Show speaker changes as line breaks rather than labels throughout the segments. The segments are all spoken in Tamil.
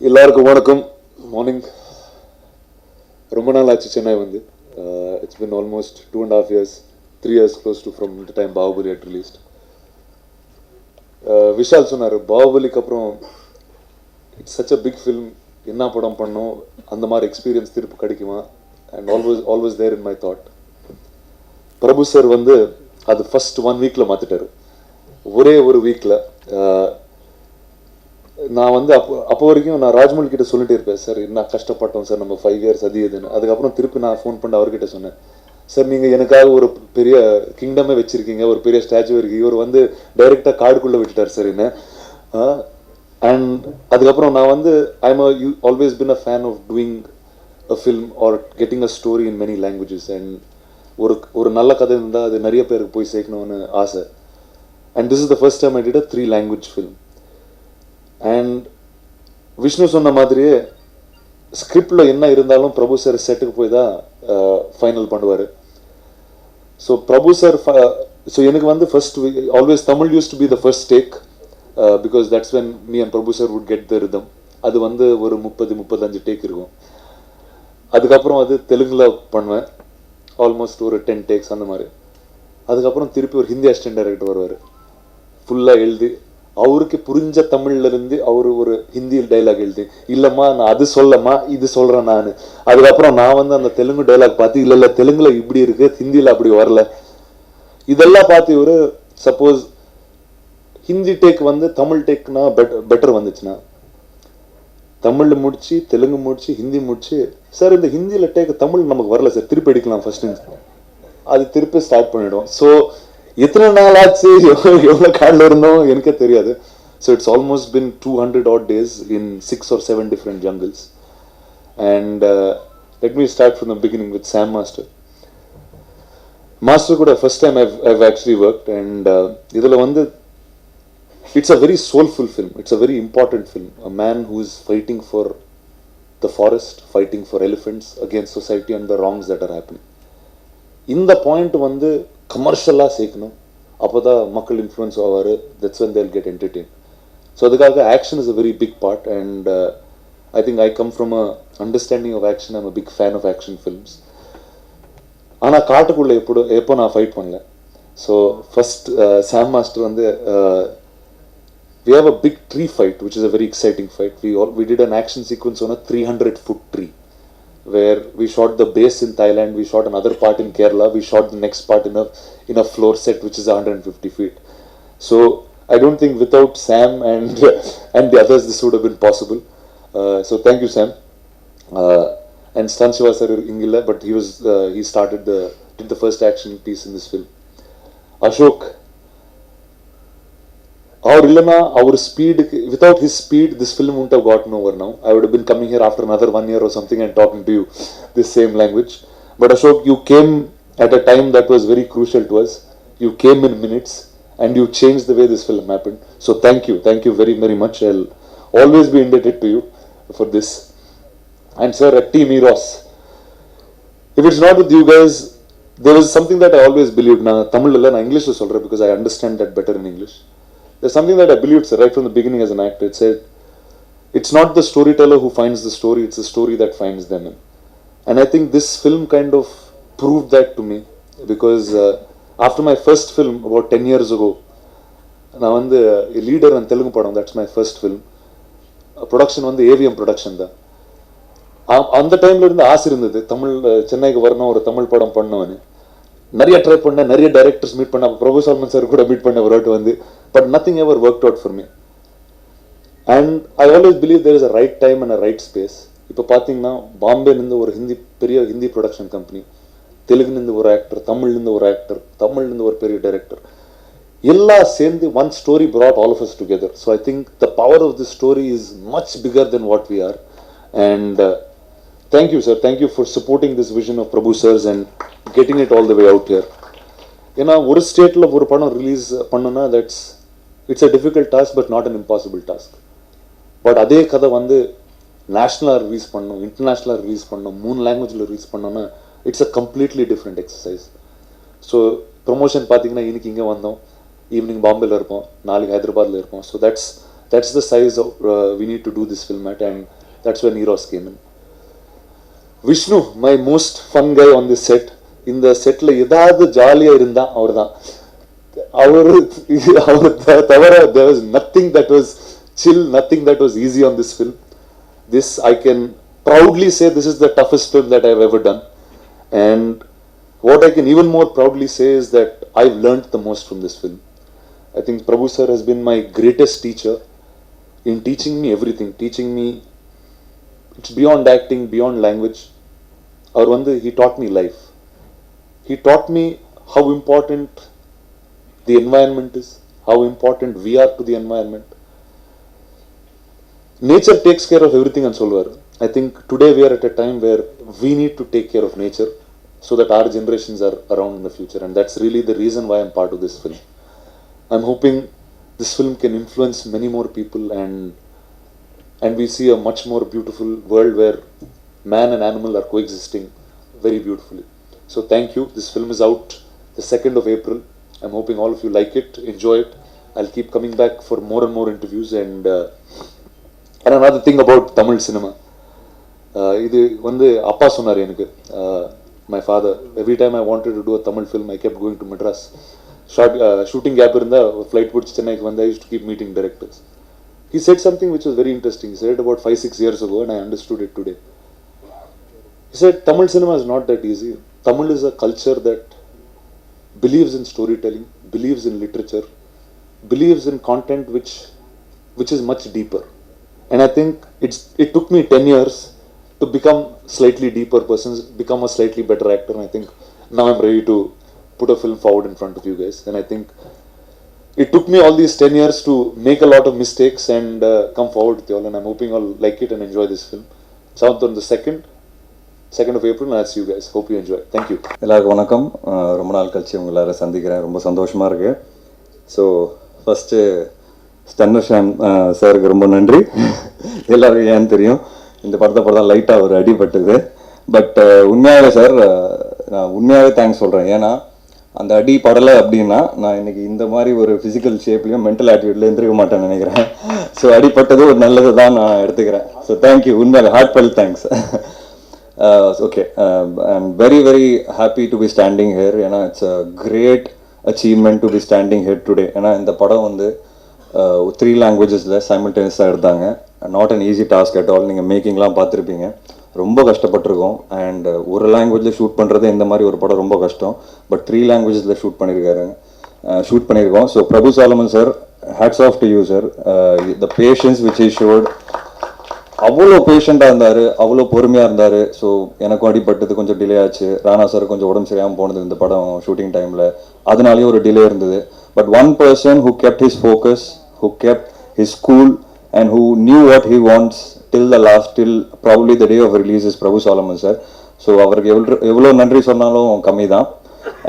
எல்லாருக்கும் வணக்கம். மார்னிங். ரொம்ப நாள் ஆச்சு சென்னை வந்து. It's been almost 2.5 years, 3 years close to from the time Baahubali had released. Vishal சொன்னார் பாகுபலிக்கு அப்புறம் it's such a big film, என்ன படம் பண்ணோம் அந்த மாதிரி எக்ஸ்பீரியன்ஸ் திருப்பி கிடைக்குமா, and always there in my thought. Prabhu sir வந்து அது ஃபர்ஸ்ட் 1 weekல மாற்றிட்டாரு. ஒரே ஒரு வீக்கில் நான் வந்து அப்போ வரைக்கும் நான் ராஜ்மௌலி கிட்ட சொல்லிட்டு இருப்பேன், சார் என்ன கஷ்டப்பட்டோம் சார் நம்ம 5 years அது இதுன்னு. அதுக்கப்புறம் திருப்பி நான் ஃபோன் பண்ணி அவர்கிட்ட சொன்னேன், சார் நீங்கள் எனக்காக ஒரு பெரிய கிங்டமே வச்சுருக்கீங்க, ஒரு பெரிய ஸ்டாச்சு இருக்குது, இவர் வந்து டைரெக்டாக கார்டுக்குள்ளே விட்டுட்டார் சார் என்ன. அண்ட் அதுக்கப்புறம் நான் வந்து I'm always been a fan of doing a film or getting a story in many languages. And ஒரு நல்ல கதை இருந்தால் அது நிறைய பேருக்கு போய் சேர்க்கணும்னு ஆசை. And this is the first time I did a 3 language film. And Vishnu சொன்ன மாதிரியே ஸ்கிரிப்டில் என்ன இருந்தாலும் பிரபு சார் செட்டுக்கு போய் தான் ஃபைனல் பண்ணுவார். ஸோ பிரபு சார் ஸோ எனக்கு வந்து first always Tamil use to be the first take, because that's when me and Prabhu sir would get the rhythm. அது வந்து ஒரு 30-35 டேக் இருக்கும். அதுக்கப்புறம் அது தெலுங்கில் பண்ணுவேன், ஆல்மோஸ்ட் ஒரு 10 takes அந்த மாதிரி. அதுக்கப்புறம் திருப்பி ஒரு ஹிந்தி அசிஸ்டன்ட் டைரக்டர் வருவார், ஃபுல்லாக எழுதி அவருக்கு புரிஞ்ச தமிழ்ல இருந்து அவர் ஒரு ஹிந்தியில் டைலாக் எழுதி, இல்லைம்மா நான் அது சொல்லம்மா இது சொல்கிறேன் நான். அதுக்கப்புறம் நான் வந்து அந்த தெலுங்கு டைலாக் பார்த்து இல்லை தெலுங்குல இப்படி இருக்கு, ஹிந்தியில் அப்படி வரல, இதெல்லாம் பார்த்து இவர் சப்போஸ் ஹிந்தி டேக் வந்து தமிழ் டேக்னா பெட்டர் வந்துச்சுன்னா, தமிழ் முடிச்சு தெலுங்கு முடிச்சு ஹிந்தி முடிச்சு, சார் இந்த ஹிந்தியில் டேக் தமிழ் நமக்கு வரல சார், திருப்பி அடிக்கலாம் ஃபர்ஸ்ட், அது திருப்பி ஸ்டார்ட் பண்ணிவிடும். ஸோ எத்தனை நாள் ஆச்சு, எவ்வளோ காலில் இருந்தோம் எனக்கே தெரியாது. So it's almost been 200 odd days in 6 or 7 different jungles. And let me start from the beginning with Sam Master. Master கூட first time I've actually worked, and இதில் வந்து it's a very soulful film, it's a very important film. A man who is fighting for the forest, fighting for elephants against society and the wrongs that are happening. இந்த பாயிண்ட் வந்து கமர்ஷியலாக சேர்க்கணும், அப்போ தான் மக்கள் இன்ஃப்ளூயன்ஸ் ஆவார், that's when they'll get entertained. So அதுக்காக action is a very big part, and I think I come from a understanding of action. I'm a big fan of action films. ஆனால் காட்டுக்குள்ளே எப்போ நான் ஃபைட் பண்ணல. ஸோ ஃபர்ஸ்ட் சாம் மாஸ்டர் வந்து we have a big tree fight, which is a very exciting fight. We did an action sequence on a 300-foot tree, where we shot the base in Thailand, we shot another part in Kerala, we shot the next part in a floor set which is 150 feet. So I don't think without Sam and the others this would have been possible. So thank you Sam. And Stan Shiva sir ingilla, but he did the first action piece in this film. Ashok, our illana, our speed, without his speed this film wouldn't have gotten over now. I would have been coming here after another 1 year or something and talking to you this same language. But Ashok, you came at a time that was very crucial to us. You came in minutes and you changed the way this film happened. So thank you very very much. I'll always be indebted to you for this. And sir, at Team Eros, if it's not with you guys, there is something that I always believed. Na Tamil illa na English lo solra because I understand that better in English. There's something that I believed, sir, right from the beginning as an actor. It said, it's not the storyteller who finds the story, it's the story that finds them in. And I think this film kind of proved that to me, because after my first film about 10 years ago, நான் வந்து லீடர் அண்ட் தெலுங்கு படம், that's my first film. Production வந்து ஏவிஎம் ப்ரொடக்ஷன் தான். அந்த டைம்ல இருந்து ஆசை இருந்தது தமிழ் சென்னைக்கு வரணும், ஒரு தமிழ் படம் பண்ணுவேன்னு. நிறைய ட்ரை பண்ணேன், நிறைய டைரக்டர்ஸ் மீட் பண்ண, பிரபு சால்மன் சார் கூட மீட் பண்ண ஒரு வாட்டி வந்து, but nothing ever worked out for me. And I always believe there is a right time and a right space. இப்போ பார்த்தீங்கன்னா பாம்பேலேருந்து ஒரு பெரிய ஹிந்தி ப்ரொடக்ஷன் கம்பெனி, தெலுங்குலேருந்து ஒரு ஆக்டர், தமிழ்லேருந்து ஒரு ஆக்டர், தமிழ்லேருந்து ஒரு பெரிய டைரக்டர், எல்லாம் சேர்ந்து one story brought all of us together. So I think the power of this story is much bigger than what we are. And thank you sir, thank you for supporting this vision of Prabhu sirs and getting it all the way out here. ஏன்னா ஒரு ஸ்டேட்டில் ஒரு படம் ரிலீஸ் பண்ணோன்னா it's a difficult task, but not an impossible task. But அதே கதை வந்து நேஷ்னலாக ரிலீஸ் பண்ணணும், இன்டர்நேஷ்னலாக ரிலீஸ் பண்ணணும், 3 languageல ரிலீஸ் பண்ணோன்னா it's a completely different exercise. So promotion பார்த்தீங்கன்னா இன்னைக்கு இங்கே வந்தோம், ஈவினிங் பாம்பேல இருப்போம், நாளைக்கு ஹைதராபாத்தில் இருப்போம். So that's That's the size of we need to do this film at, and that's when Eros came in. Vishnu, my most fun guy on this set. இந்த செட்டில் ஏதாவது ஜாலியாக இருந்தால் அவர் தான். அவர் தவிர there was nothing that was chill, nothing that was easy on this film. This I can proudly say this is the toughest film that I've ever done. And what I can even more proudly say is that I've learned the most from this film. I think Prabhu sir has been my greatest teacher in teaching me everything, teaching me it's beyond acting, beyond language. He taught me life. He taught me how important the environment is, how important we are to the environment. Nature takes care of everything and solvar. I think today we are at a time where we need to take care of nature so that our generations are around in the future, and that's really the reason why I'm part of this film. I'm hoping this film can influence many more people, and we see a much more beautiful world where man and animal are coexisting very beautifully. So thank you. This film is out the 2nd of April. I'm hoping all of you like it, enjoy it. I'll keep coming back for more and more interviews. And another thing about Tamil cinema. இது அப்பா சொன்னார் எனக்கு. My father, every time I wanted to do a Tamil film, I kept going to Madras. Shooting gap irundha flight pidichu Chennai ku vanda, I used to keep meeting directors. He said something which was very interesting. He said it about 5-6 years ago, and I understood it today. He said Tamil cinema is not that easy. Tamil is a culture that believes in storytelling, believes in literature, believes in content which is much deeper. And I think it took me 10 years to become slightly deeper person, become a slightly better actor. And I think now I'm ready to put a film forward in front of you guys. And I think it took me all these 10 years to make a lot of mistakes and come forward with you all. And I'm hoping you'll like it and enjoy this film. It's out on the 2nd of April, and I'll see you guys. Hope you enjoy. Thank you.
எல்லாருக்கும் வணக்கம். ரொம்ப நாள் கழிச்சு உங்களை எல்லாரும் சந்திக்கிறேன். ரொம்ப சந்தோஷமாக இருக்குது. ஸோ ஃபஸ்ட்டு ஸ்டன்னர் ஷாம் சாருக்கு ரொம்ப நன்றி. எல்லாருக்கும் ஏன்னு தெரியும், இந்த படத்தை படம் லைட்டாக ஒரு அடிபட்டுது. பட் உண்மையாகவே சார், நான் உண்மையாகவே தேங்க்ஸ் சொல்கிறேன். ஏன்னா அந்த அடி படலை அப்படின்னா நான் இன்றைக்கி இந்த மாதிரி ஒரு ஃபிசிக்கல் ஷேப்லேயும் மென்டல் ஆட்டிடியூட்லேயும் இருந்திருக்க மாட்டேன்னு நினைக்கிறேன். ஸோ அடிப்பட்டது ஒரு நல்லது தான் நான் எடுத்துக்கிறேன். ஸோ தேங்க்யூ, உண்மையாக heartfelt thanks. Okay, I'm very very happy to be standing here. It's a great achievement to be standing here today. இந்த படம் வந்து 3 languagesல சைமல்டேனியஸாக எடுத்தாங்க. Not an easy task at all. நீங்கள் மேக்கிங்லாம் பார்த்துருப்பீங்க, ரொம்ப கஷ்டப்பட்டிருக்கோம். அண்ட் ஒரு லாங்குவேஜில் ஷூட் பண்ணுறது இந்த மாதிரி ஒரு படம் ரொம்ப கஷ்டம். பட் 3 languagesல ஷூட் பண்ணியிருக்கோம். So Prabhu Solomon sir, hats off to you sir. The patience which he showed, அவ்வளோ பேஷண்ட்டாக இருந்தார், அவ்வளோ பொறுமையாக இருந்தார். ஸோ எனக்கும் அடிப்பட்டது கொஞ்சம் டிலே ஆச்சு. ராணா சார் கொஞ்சம் உடம்பு சரியாமல் போனது இந்த படம் ஷூட்டிங் டைமில், அதனாலேயும் ஒரு டிலே இருந்தது. But one person who kept his focus, who kept his cool and who knew what he wants till the last, till probably the day of release is Prabhu Solomon sir. So அவருக்கு எவ்வளோ நன்றி சொன்னாலும் கம்மி தான்.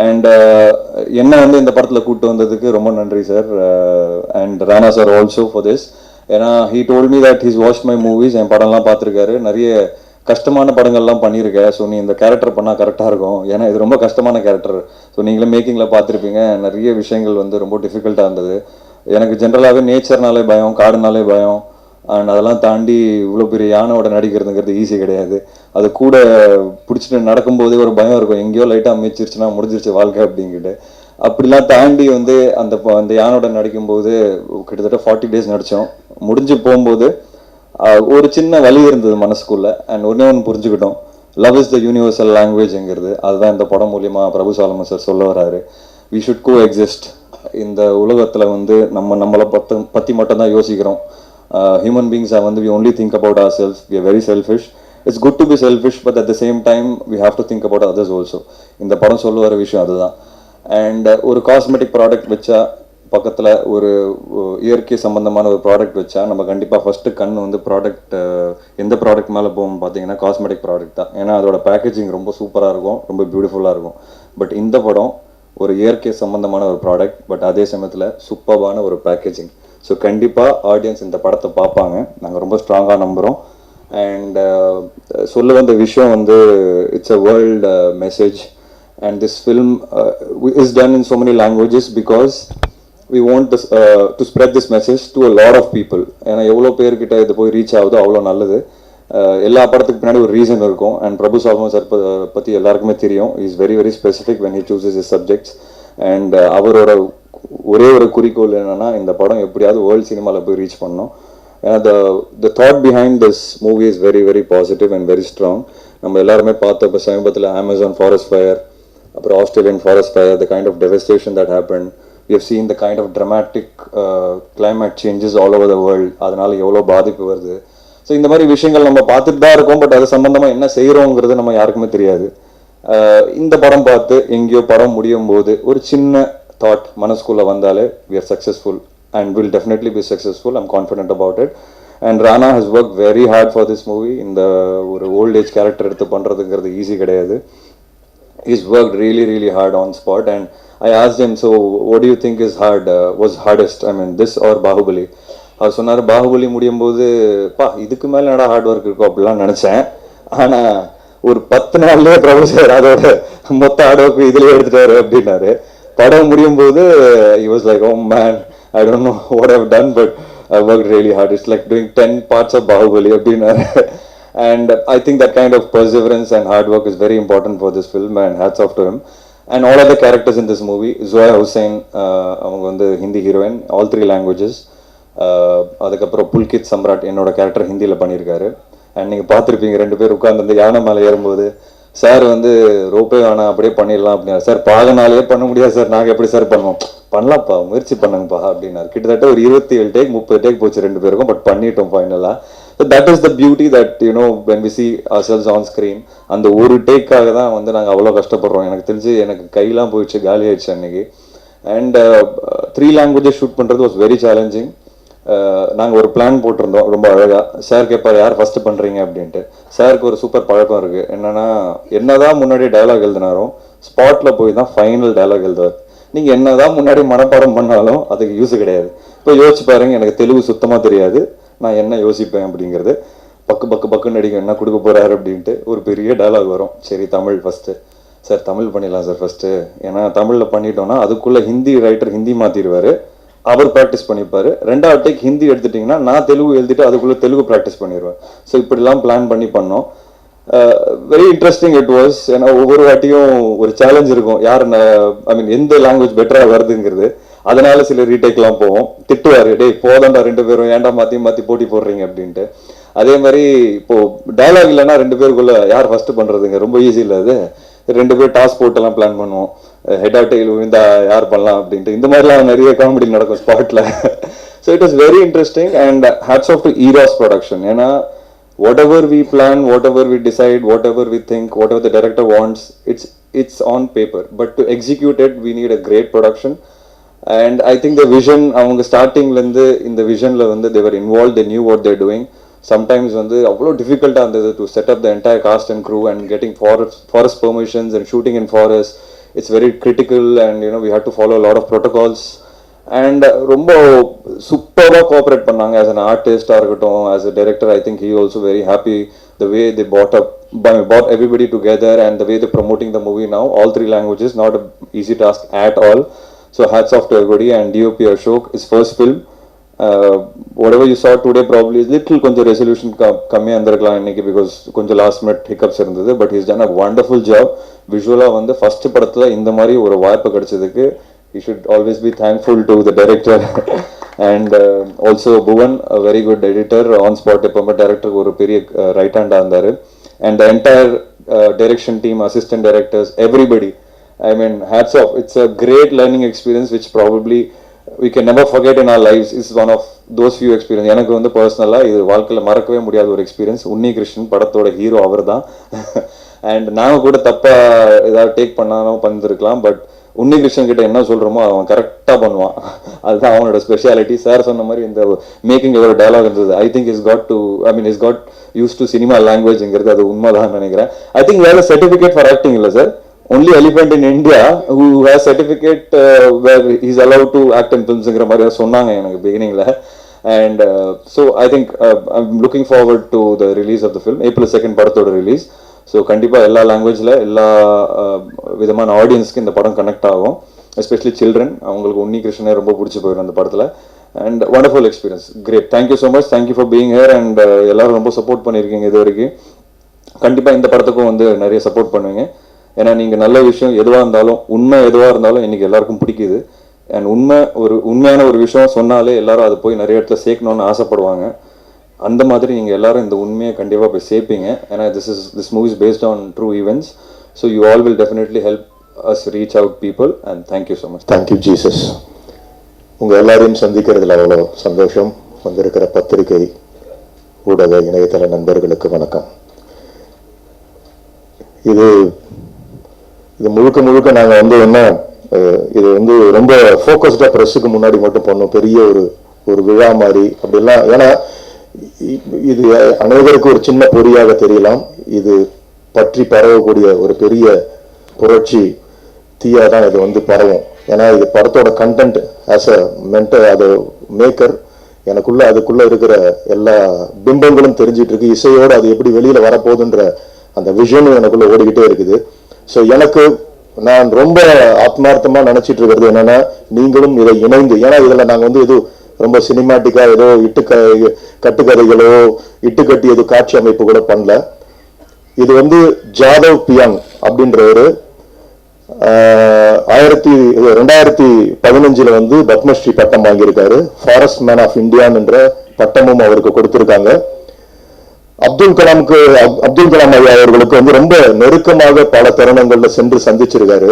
அண்ட் என்ன வந்து இந்த படத்தில் கூப்பிட்டு வந்ததுக்கு ரொம்ப நன்றி sir. And Rana sir also for this. ஏன்னா he told me that he's watched my movies, என் படம்லாம் பார்த்துருக்காரு, நிறைய கஷ்டமான படங்கள்லாம் பண்ணியிருக்கேன். ஸோ நீ இந்த கேரக்டர் பண்ணால் கரெக்டாக இருக்கும், ஏன்னா இது ரொம்ப கஷ்டமான கேரக்டர். ஸோ நீங்களே மேக்கிங்கில் பார்த்துருப்பீங்க, நிறைய விஷயங்கள் வந்து ரொம்ப டிஃபிகல்ட்டாக இருந்தது. எனக்கு ஜென்ரலாகவே நேச்சர்னாலே பயம், காடுனாலே பயம். அண்ட் அதெல்லாம் தாண்டி இவ்வளோ பெரிய யானையோட நடிக்கிறதுங்கிறது ஈஸி கிடையாது. அது கூட பிடிச்சிட்டு நடக்கும்போதே ஒரு பயம் இருக்கும், எங்கேயோ லைட்டாக மிச்சிருச்சுன்னா முடிஞ்சிருச்சு வாழ்க்கை அப்படிங்கிட்டு. அப்படிலாம் தாண்டி வந்து அந்த யானோட நடிக்கும்போது கிட்டத்தட்ட 40 days நடித்தோம். முடிஞ்சு போகும்போது ஒரு சின்ன வலி இருந்தது மனசுக்குள்ள. அண்ட் ஒன்று புரிஞ்சுக்கிட்டோம், லவ் இஸ் த யூனிவர்சல் லாங்குவேஜ்ங்கிறது. அதுதான் இந்த படம் மூலியமாக பிரபு சாலமன் சார் சொல்ல வராரு. We should coexist. இந்த உலகத்தில் வந்து நம்மளை பற்றி மட்டும்தான் யோசிக்கிறோம். ஹியூமன் பீங்ஸாக வந்து we only think about our self. We are very selfish. It's good to be selfish, but at the same time we have to think about others also. இந்த படம் சொல்ல வர விஷயம் அதுதான். அண்ட் ஒரு காஸ்மெட்டிக் ப்ராடக்ட் வச்சா, பக்கத்தில் ஒரு இயற்கை சம்மந்தமான ஒரு ப்ராடக்ட் வச்சா, நம்ம கண்டிப்பாக ஃபஸ்ட்டு கண் வந்து ப்ராடக்ட் எந்த ப்ராடக்ட் மேலே போகும் பார்த்தீங்கன்னா காஸ்மெட்டிக் ப்ராடக்ட் தான். ஏன்னா அதோட பேக்கேஜிங் ரொம்ப சூப்பராக இருக்கும், ரொம்ப பியூட்டிஃபுல்லாக இருக்கும். பட் இந்த படம் ஒரு இயற்கை சம்மந்தமான ஒரு ப்ராடக்ட், பட் அதே சமயத்தில் சூப்பரான ஒரு பேக்கேஜிங். ஸோ கண்டிப்பாக ஆடியன்ஸ் இந்த படத்தை பார்ப்பாங்க, நாங்கள் ரொம்ப ஸ்ட்ராங்காக நம்புகிறோம். அண்ட் சொல்ல வந்த விஷயம் வந்து it's a world message. And this film is done in so many languages because we want this to spread this message to a lot of people. ஏன்னா எவ்வளோ பேர்கிட்ட இது போய் ரீச் ஆகுதோ அவ்வளோ நல்லது. எல்லா படத்துக்கு பின்னாடி ஒரு ரீசன் இருக்கும். அண்ட் பிரபு சால்மன் சார் பற்றி எல்லாருக்குமே தெரியும். Is very very specific when he சூசஸ் is subjects. And அவரோட ஒரே ஒரு குறிக்கோள் என்னன்னா இந்த படம் எப்படியாவது வேர்ல்டு சினிமாவில் போய் ரீச் பண்ணணும். ஏன்னா the thought behind this movie is very very positive and very strong. நம்ம எல்லாருமே பார்த்தோம் இப்போ சமீபத்தில் அமேசான் ஃபாரஸ்ட் ஃபயர், அப்புறம் Australian forest fire, the kind of devastation that happen. We have seen the kind of dramatic climate changes all over the world. அதனால எவ்வளோ பாதிப்பு வருது. ஸோ இந்த மாதிரி விஷயங்கள் நம்ம பார்த்துட்டு தான் இருக்கோம். பட் அது சம்பந்தமாக என்ன செய்கிறோங்கிறது நம்ம யாருக்குமே தெரியாது. இந்த படம் பார்த்து எங்கேயோ படம் முடியும் போது ஒரு சின்ன தாட் மனசுக்குள்ளே வந்தாலே we are successful and will definitely be successful. I'm confident about it. And Rana has worked very hard for this movie. இந்த ஒரு ஓல்ட் ஏஜ் கேரக்டர் எடுத்து பண்ணுறதுங்கிறது ஈஸி கிடையாது. He's worked really really hard on spot. And I asked him, so what do you think is was hardest? I mean, this or Bahubali? அவர் சொன்னார் பாகுபலி முடியும் போது இதுக்கு மேலே என்னடா ஹார்ட் ஒர்க் இருக்கும் அப்படிலாம் நினச்சேன். ஆனால் ஒரு 10 நாள்லேயே பிரபு சார் அதோட மொத்த ஹார்ட் ஒர்க் இதுலேயே எடுத்துட்டாரு அப்படின்னாரு. படம் முடியும் போது he was like, oh man, I don't know what I've done, but I worked really hard. It's like doing 10 parts of Bahubali அப்படின்னாரு. And I think that kind of perseverance and hard work is very important for this film, and hats off to him. And all other characters in this movie, Zoya Hussain, அவங்க வந்து ஹிந்தி ஹீரோயின், all 3 languages. அதுக்கப்புறம் புல்கித் சம்ராட் என்னோட கேரக்டர் ஹிந்தியில் பண்ணியிருக்காரு. அண்ட் நீங்கள் பார்த்துருப்பீங்க 2 பேர் உட்காந்து அந்த யானை மேலே ஏறும்போது சார் வந்து ரோப்பே வேணாம் அப்படியே பண்ணிடலாம் அப்படின்னாரு. சார் பாகனாலேயே பண்ண முடியாது சார், நாங்கள் எப்படி சார் பண்ணுவோம், பண்ணலாம்ப்பா முயற்சி பண்ணுங்கப்பா அப்படின்னாரு. கிட்டத்தட்ட ஒரு 27 டேக் 30 டேக் போச்சு 2 பேருக்கும். பட் பண்ணிட்டோம் ஃபைனலாக. So that is the beauty that, you know, when we see ourselves on screen, அந்த ஒரு டேக்காக தான் வந்து நாங்கள் அவ்வளோ கஷ்டப்படுறோம். எனக்கு தெரிஞ்சு எனக்கு கையெல்லாம் போயிடுச்சு, காலி ஆயிடுச்சு அன்னைக்கு. அண்ட் 3 languages ஷூட் பண்ணுறது வாஸ் வெரி சேலஞ்சிங். நாங்கள் ஒரு பிளான் போட்டிருந்தோம் ரொம்ப அழகாக. சார் கேட்பார் யார் ஃபஸ்ட்டு பண்ணுறீங்க அப்படின்ட்டு. சாருக்கு ஒரு சூப்பர் பழக்கம் இருக்குது. என்னென்னா என்னதான் முன்னாடி டயலாக் எழுதினாரும் ஸ்பாட்டில் போய் தான் ஃபைனல் டயலாக் எழுதுவார். நீங்கள் என்னதான் முன்னாடி மனப்பாடம் பண்ணாலும் அதுக்கு யூஸ் கிடையாது. இப்போ யோசிச்சு பாருங்க, எனக்கு தெலுங்கு சுத்தமாக தெரியாது, நான் என்ன யோசிப்பேன் அப்படிங்கிறது. பக்குன்னு நடிக்க என்ன கொடுக்க போகிறாரு அப்படின்ட்டு ஒரு பெரிய டயலாக் வரும். சரி தமிழ் ஃபஸ்ட்டு சார், தமிழ் பண்ணிடலாம் சார் ஃபஸ்ட்டு. ஏன்னா தமிழில் பண்ணிட்டோன்னா அதுக்குள்ளே ஹிந்தி ரைட்டர் ஹிந்தி மாற்றிடுவார், அவர் ப்ராக்டிஸ் பண்ணிப்பார். 2வது டேக் ஹிந்தி எடுத்துட்டிங்கன்னா நான் தெலுங்கு எழுதிட்டு அதுக்குள்ளே தெலுங்கு ப்ராக்டிஸ் பண்ணிடுவேன். ஸோ இப்படிலாம் பிளான் பண்ணோம். Very interesting it was. ஏன்னா ஒவ்வொரு வாட்டியும் ஒரு சேலஞ்ச் இருக்கும், யார் ஐ மீன் எந்த லாங்குவேஜ் பெட்டராக வருதுங்கிறது. அதனால சில ரீடேக்லாம் போவோம். திட்டுவார், டேய் போதாண்டா 2 பேரும் ஏன்டா மாற்றி போட்டி போடுறீங்க அப்படின்ட்டு. அதே மாதிரி இப்போது டயலாக் இல்லைன்னா 2 பேருக்குள்ள யார் ஃபஸ்ட்டு பண்ணுறதுங்க, ரொம்ப ஈஸி இல்லை அது. 2 பேர் டாஸ் போட்டெல்லாம் பிளான் பண்ணுவோம், ஹெட் ஆஃப் டெயில் விழுந்தா யார் பண்ணலாம் அப்படின்ட்டு. இந்த மாதிரிலாம் நிறைய காமெடி நடக்கும் ஸ்பாட்டில். So it was very interesting. And hats off to Eros production. ஏன்னா whatever we plan, whatever we decide, whatever we think, whatever the director wants, it's on paper. But to execute it, we need a great production. And I think the vision, அவங்க ஸ்டார்டிங்லேருந்து இந்த விஷனில் வந்து they were involved, they knew what they're doing. Sometimes வந்து அவ்வளோ டிஃபிகல்ட்டாக இருந்தது to set up the entire cast and crew and getting forest permissions and shooting in forest. It's very critical, and you know we had to follow a lot of protocols. And ரொம்ப சூப்பராக கோஆப்ரேட் பண்ணாங்க. ஆஸ் அன் ஆர்டிஸ்டாக இருக்கட்டும், as a director, I think he also very happy the way they brought everybody together and the way they're promoting the movie now, all 3 languages, not an easy task at all. So hats off to everybody. And DOP Ashok, his first film, whatever you saw today probably is little கொஞ்சம் ரெசல்யூஷன் கம்மியாக இருந்திருக்கலாம் இன்னைக்கு, பிகாஸ் கொஞ்சம் லாஸ்ட் மினிட் ஹிக்கப்ஸ் இருந்தது. But he's done a wonderful job. விஷுவலாக வந்து ஃபர்ஸ்ட் படத்தில் இந்த மாதிரி ஒரு வாய்ப்பு கிடைச்சதுக்கு he should always be thankful to the director. And also Bhuvan, a very good editor, on spot எப்பவுமே director ஒரு பெரிய right hand இருந்தார். And the entire direction team, assistant directors, everybody, I mean hats off. It's a great learning experience which probably we can never forget in our lives. It's one of those few experience. எனக்கு வந்து பர்சனலாக இது வாழ்க்கையில் மறக்கவே முடியாத ஒரு எக்ஸ்பீரியன்ஸ். உன்னி கிருஷ்ணன் படத்தோட ஹீரோ அவர் தான். அண்ட் நாங்கள் கூட தப்பாக ஏதாவது டேக் பண்ணாலும் பண்ணிருக்கலாம். பட் உன்னி கிருஷ்ணன் கிட்ட என்ன சொல்கிறோமோ அவன் கரெக்டாக பண்ணுவான். அதுதான் அவனோட ஸ்பெஷாலிட்டி. சார் சொன்ன மாதிரி இந்த மேக்கிங் ஒரு டயலாக் இருந்தது. I think is got used to cinema லாங்குவேஜ்ங்கிறது அது உண்மைதான் நினைக்கிறேன். ஐ திங்க் வேற சர்டிஃபிகேட் ஃபார் ஆக்டிங் இல்லை sir. only elephant in India who has certificate where he's allowed to act in films ங்கிற மாதிரி சொன்னாங்க எனக்கு beginningல. And so I think I'm looking forward to the release of the film. April 2nd படத்தோட ரிலீஸ். ஸோ கண்டிப்பாக எல்லா லாங்குவேஜில் எல்லா விதமான ஆடியன்ஸ்க்கு இந்த படம் கனெக்ட் ஆகும். Especially children. அவங்களுக்கு உன்னி கிருஷ்ணனே ரொம்ப பிடிச்சி போயிடும் அந்த படத்தில். And wonderful experience, great. Thank you so much, thank you for being here. And எல்லாரும் ரொம்ப சப்போர்ட் பண்ணியிருக்கீங்க இது வரைக்கும். கண்டிப்பாக இந்த படத்துக்கும் வந்து நிறைய சப்போர்ட் பண்ணுவீங்க. ஏன்னா நீங்கள் நல்ல விஷயம் எதுவாக இருந்தாலும், உண்மை எதுவாக இருந்தாலும் இன்றைக்கி எல்லாருக்கும் பிடிக்குது. அண்ட் உண்மையான ஒரு விஷயம் சொன்னாலே எல்லாரும் அதை போய் நிறைய இடத்துல சேர்க்கணுன்னு ஆசைப்படுவாங்க. அந்த மாதிரி நீங்கள் எல்லாரும் இந்த உண்மையை கண்டிப்பாக போய் சேர்ப்பீங்க. ஏன்னா this movie is based on true events. So you all will definitely help us reach out people. And thank you so much.
Thank you Jesus. உங்கள் எல்லாரையும் சந்திக்கிறதுல அவ்வளோ சந்தோஷம். வந்திருக்கிற பத்திரிகை, ஊடக, இணையதள நண்பர்களுக்கு வணக்கம். இது முழுக்க நாங்கள் வந்து என்ன, இது வந்து ரொம்ப ஃபோக்கஸ்டாக ப்ரெஸ்ஸுக்கு முன்னாடி மட்டும் பண்ணோம். பெரிய ஒரு விழா மாதிரி அப்படிலாம். ஏன்னா இது அனைவருக்கு ஒரு சின்ன பொறியாக தெரியலாம். இது பற்றி பரவக்கூடிய ஒரு பெரிய புரட்சி தீயா தான் இது வந்து பரவும். ஏன்னா இது படத்தோட கண்டென்ட் ஆஸ் அ மென்டர், அது மேக்கர், அதுக்குள்ள இருக்கிற எல்லா பிம்பங்களும் தெரிஞ்சிட்டு இருக்கு. இசையோடு அது எப்படி வெளியில வரப்போகுதுன்ற அந்த விஷனும் எனக்குள்ள ஓடிக்கிட்டே இருக்குது. ஸோ நான் ரொம்ப ஆத்மார்த்தமா நினைச்சிட்டு இருக்கிறது என்னன்னா, நீங்களும் இதை இணைந்து, ஏன்னா இதுல நாங்க வந்து இது ரொம்ப சினிமாட்டிக்கா ஏதோ கட்டுக்கதைகளோ இட்டுக்கட்டி ஏதோ காட்சி அமைப்பு கூட பண்ணல. இது வந்து ஜாதவ் பியாங் அப்படின்றவரு 2015 வந்து பத்மஸ்ரீ பட்டம் வாங்கியிருக்காரு. ஃபாரஸ்ட் மேன் ஆஃப் இந்தியான் என்ற பட்டமும் அவருக்கு கொடுத்திருக்காங்க. அப்துல் கலாம் ஐயா அவர்களுக்கு வந்து ரொம்ப நெருக்கமாக பல தருணங்கள்ல சென்று சந்திச்சிருக்காரு.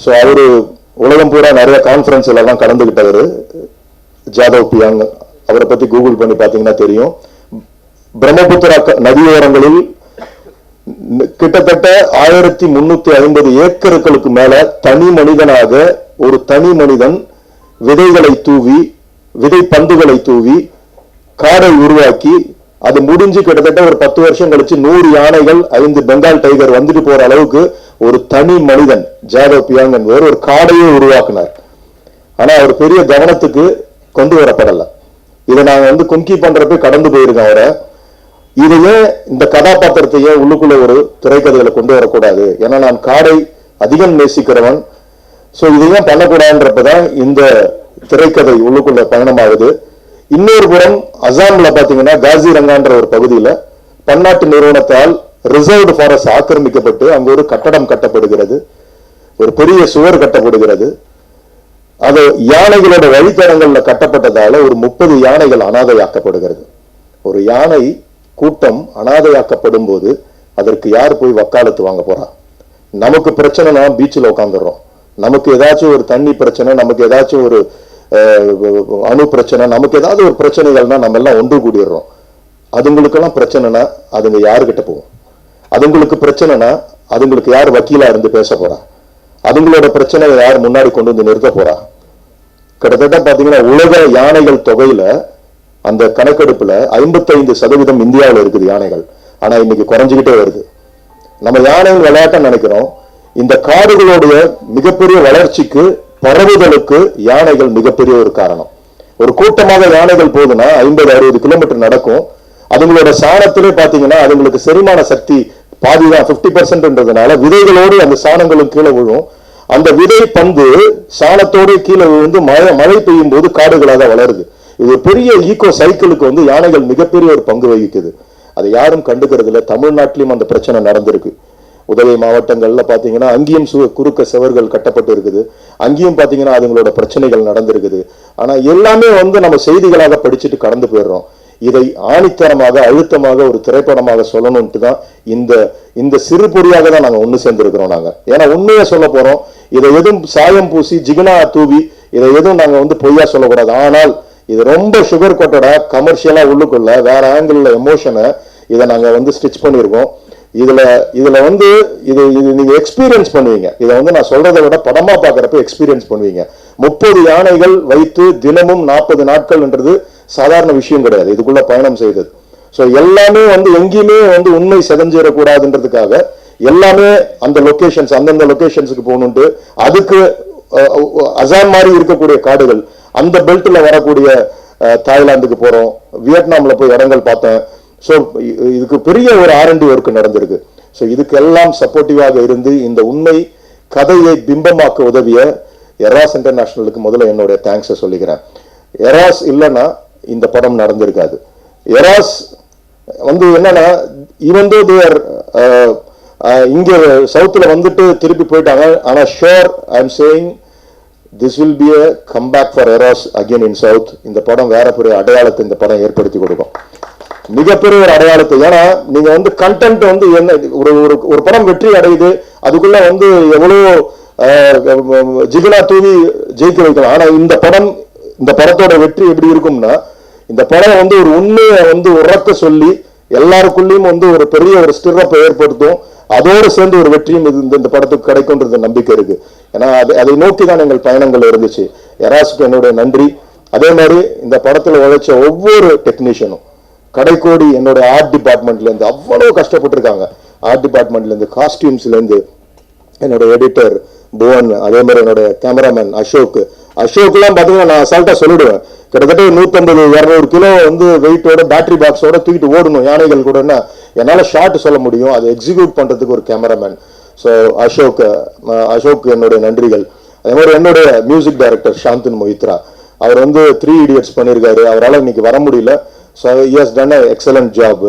ஸோ அவரு உலகம் பூரா நிறைய கான்ஃபரன்ஸ்ல எல்லாம் கலந்துகிட்டவர் ஜாதவ் பியாங். அவரை பத்தி கூகுள் பண்ணி பார்த்தீங்கன்னா தெரியும். பிரம்மபுத்திரா நதியோரங்களில் கிட்டத்தட்ட 1350 ஏக்கர்களுக்கு மேல தனி மனிதன் விதைகளை தூவி, விதை பந்துகளை தூவி காடை உருவாக்கி, அது முடிஞ்சு கிட்டத்தட்ட ஒரு 10 வருஷம் கழிச்சு 100 யானைகள், 5 பெங்கால் டைகர் வந்துட்டு போற அளவுக்கு ஒரு தனி மனிதன் ஜாதவ் பியாங் என்பவர் ஒரு காடையை உருவாக்குனார். ஆனா அவர் பெரிய கவனத்துக்கு கொண்டு வரப்படல. இதை நாங்க வந்து கும்கி பண்றப்ப கடந்து போயிருக்கோம் அவரை. இதையே இந்த கதாபாத்திரத்தையே உள்ளுக்குள்ள ஒரு திரைக்கதையில கொண்டு வரக்கூடாது, ஏன்னா நான் காடை அதிகம் நேசிக்கிறவன். ஸோ இதையும் பண்ணக்கூடாதுன்றப்பதான் இந்த திரைக்கதை உள்ளுக்குள்ள பயணமாகுது. இன்னொரு புறம் அசாம்ல பாத்தீங்கன்னா காசிரங்கான்ற ஒரு பகுதியில பன்னாட்டு நிறுவனத்தால் ரிசர்வ்டு ஃபாரஸ்ட் ஆக்கிரமிக்கப்பட்டு அங்க ஒரு கட்டடம் கட்டப்படுகிறது, ஒரு பெரிய சுவர் கட்டப்படுகிறது. அது யானைகளோட வழித்தடங்கள்ல கட்டப்பட்டதால ஒரு 30 யானைகள் அனாதையாக்கப்படுகிறது. ஒரு யானை கூட்டம் அனாதையாக்கப்படும் போது அதற்கு யார் போய் வக்காலத்து வாங்க போறா? நமக்கு பிரச்சனைனா பீச்சில் உட்காந்துடுறோம். நமக்கு ஏதாச்சும் ஒரு தண்ணி பிரச்சனை, நமக்கு ஏதாச்சும் ஒரு அணு பிரச்சனை, நமக்கு ஏதாவது ஒரு பிரச்சனைகள்னா நம்ம எல்லாம் ஒன்று கூடிடுறோம். அதுங்களுக்கெல்லாம் பிரச்சனைனா அதுங்க யாருக்கிட்ட போகும்? அதுங்களுக்கு பிரச்சனைனா அதுங்களுக்கு யார் வக்கீலா இருந்து பேச போறா? அதுங்களோட பிரச்சனையை யார் முன்னாடி கொண்டு வந்து நிறுத்த போறா? கிட்டத்தட்ட பாத்தீங்கன்னா உலக யானைகள் தொகையில அந்த கணக்கெடுப்புல 55% இந்தியாவில் இருக்குது யானைகள். ஆனா இன்னைக்கு குறைஞ்சுக்கிட்டே வருது. நம்ம யானைகள் விளையாட்டம் நினைக்கிறோம். இந்த காடுகளுடைய மிகப்பெரிய வளர்ச்சிக்கு, பரவுதலுக்கு யானைகள் மிகப்பெரிய ஒரு காரணம். ஒரு கூட்டமாக யானைகள் போகுதுன்னா 50-60 கிலோமீட்டர் நடக்கும். அதுங்களோட சாணத்திலே பாத்தீங்கன்னா அதுங்களுக்கு செரிமான சக்தி பாதிதான், 50%ன்றதுனால விதைகளோடு அந்த சாணங்களும் கீழே விழும். அந்த விதை பந்து சாணத்தோடு கீழே விழுந்து மழை பெய்யும் போது காடுகளாக வளருது. இது பெரிய ஈகோ சைக்கிளுக்கு வந்து யானைகள் மிகப்பெரிய ஒரு பங்கு வகிக்குது. அதை யாரும் கண்டுக்கிறது இல்லை. தமிழ்நாட்டிலும் அந்த பிரச்சனை நடந்திருக்கு. உதகை மாவட்டங்கள்ல பாத்தீங்கன்னா அங்கேயும் குறுக்க செவர்கள் கட்டப்பட்டு இருக்குது. அங்கேயும் பாத்தீங்கன்னா அதுங்களோட பிரச்சனைகள் நடந்திருக்குது. ஆனா எல்லாமே வந்து நம்ம செய்திகளாக படிச்சுட்டு கடந்து போயிடுறோம். இதை ஆணித்தரமாக, அழுத்தமாக ஒரு திரைப்படமாக சொல்லணும்ட்டு தான் இந்த சிறு பொறியாக தான் நாங்க ஒண்ணு சேர்ந்திருக்கிறோம். நாங்க ஏன்னா உண்மையா சொல்ல போறோம். இதை எதுவும் சாயம் பூசி ஜிகினா தூவி இதை எதுவும் நாங்க வந்து பொய்யா சொல்லக்கூடாது. ஆனால் இது ரொம்ப சுகர் கோட்டடா கமர்ஷியலா உள்ளுக்குள்ள வேற ஆங்கிள் எமோஷனை இதை நாங்க வந்து ஸ்டிச் பண்ணியிருக்கோம். இதுல வந்து இது நீங்க எக்ஸ்பீரியன்ஸ் பண்ணுவீங்க. இதை வந்து நான் சொல்றதை விட படமா பாக்குறப்ப எக்ஸ்பீரியன்ஸ் பண்ணுவீங்க. 30 யானைகள் வைத்து தினமும் 40 நாட்கள்ன்றது சாதாரண விஷயம் கிடையாது இதுக்குள்ள பயணம் செய்தது. ஸோ எல்லாமே வந்து எங்கேயுமே வந்து உண்மை செதஞ்சிடக்கூடாதுன்றதுக்காக எல்லாமே அந்த லொகேஷன்ஸ், அந்தந்த லொகேஷன்ஸுக்கு போகணுன்ட்டு அதுக்கு அசாம் மாதிரி இருக்கக்கூடிய காடுகள், அந்த பெல்ட்ல வரக்கூடிய தாய்லாந்துக்கு போறோம், வியட்நாம்ல போய் இடங்கள் பார்த்தேன். ஸோ இதுக்கு பெரிய ஒரு R&D ஒர்க் நடந்திருக்கு. ஸோ இதுக்கெல்லாம் சப்போர்ட்டிவாக இருந்து இந்த உண்மை கதையை பிம்பமாக்க உதவிய எராஸ் இன்டர்நேஷனலுக்கு முதல்ல என்னுடைய தேங்க்ஸை சொல்லிக்கிறேன். எராஸ் இல்லைன்னா இந்த படம் நடந்திருக்காது. எராஸ் வந்து என்னன்னா ஈவன் தோ தேர் இங்க சவுத்துல வந்துட்டு திருப்பி போயிட்டாங்க. ஆனா sure I am saying this will be a comeback for eras again in South. இந்த படம் வேற பெரிய அடையாளத்தை இந்த படம் ஏற்படுத்தி கொடுக்கும், மிகப்பெரிய ஒரு அடையாளத்தை. ஏன்னா நீங்க வந்து கண்டென்ட் வந்து என்ன ஒரு ஒரு படம் வெற்றி அடையுது, அதுக்குள்ள வந்து எவ்வளவு ஜிகினா தூவி ஜெயிக்க வைக்கலாம். ஆனா இந்த படத்தோட வெற்றி எப்படி இருக்கும்னா, இந்த படம் வந்து ஒரு உண்மையை வந்து உறக்க சொல்லி எல்லாருக்குள்ளேயும் வந்து ஒரு பெரிய ஒரு ஸ்டிரப்பை ஏற்படுத்தும். அதோடு சேர்ந்து ஒரு வெற்றியும் இந்த படத்துக்கு கிடைக்கும்ன்றது நம்பிக்கை இருக்கு. ஏன்னா அதை நோக்கி தான் எங்கள் பயணங்கள் இருந்துச்சு. எராஸுக்கு என்னுடைய நன்றி. அதே மாதிரி இந்த படத்துல உழைச்ச ஒவ்வொரு டெக்னீஷியனும், கடைக்கோடி என்னோட ஆர்ட் டிபார்ட்மெண்ட்ல இருந்து அவ்வளவு கஷ்டப்பட்டிருக்காங்க. ஆர்ட் டிபார்ட்மெண்ட்ல இருந்து, காஸ்டியூம்ஸ்ல இருந்து, என்னோட எடிட்டர் புவன், அதே மாதிரி என்னோட கேமராமேன் அசோக்லாம் பாத்தீங்கன்னா நான் அசால்ட்டா சொல்லிடுவேன், கிட்டத்தட்ட 150-200 கிலோ வந்து வெயிட்டோட பேட்டரி பாக்ஸோட தூக்கிட்டு ஓடணும் யானைகள் கூட. என்னால ஷார்ட் சொல்ல முடியும், அதை எக்ஸிக்யூட் பண்றதுக்கு ஒரு கேமராமேன். ஸோ அசோக் என்னுடைய நன்றிகள். அதே மாதிரி என்னுடைய மியூசிக் டைரக்டர் சாந்தன் மொஹித்ரா, அவர் வந்து 3 Idiots பண்ணியிருக்காரு. அவரால் இன்னைக்கு வர முடியல. So he has done an excellent job.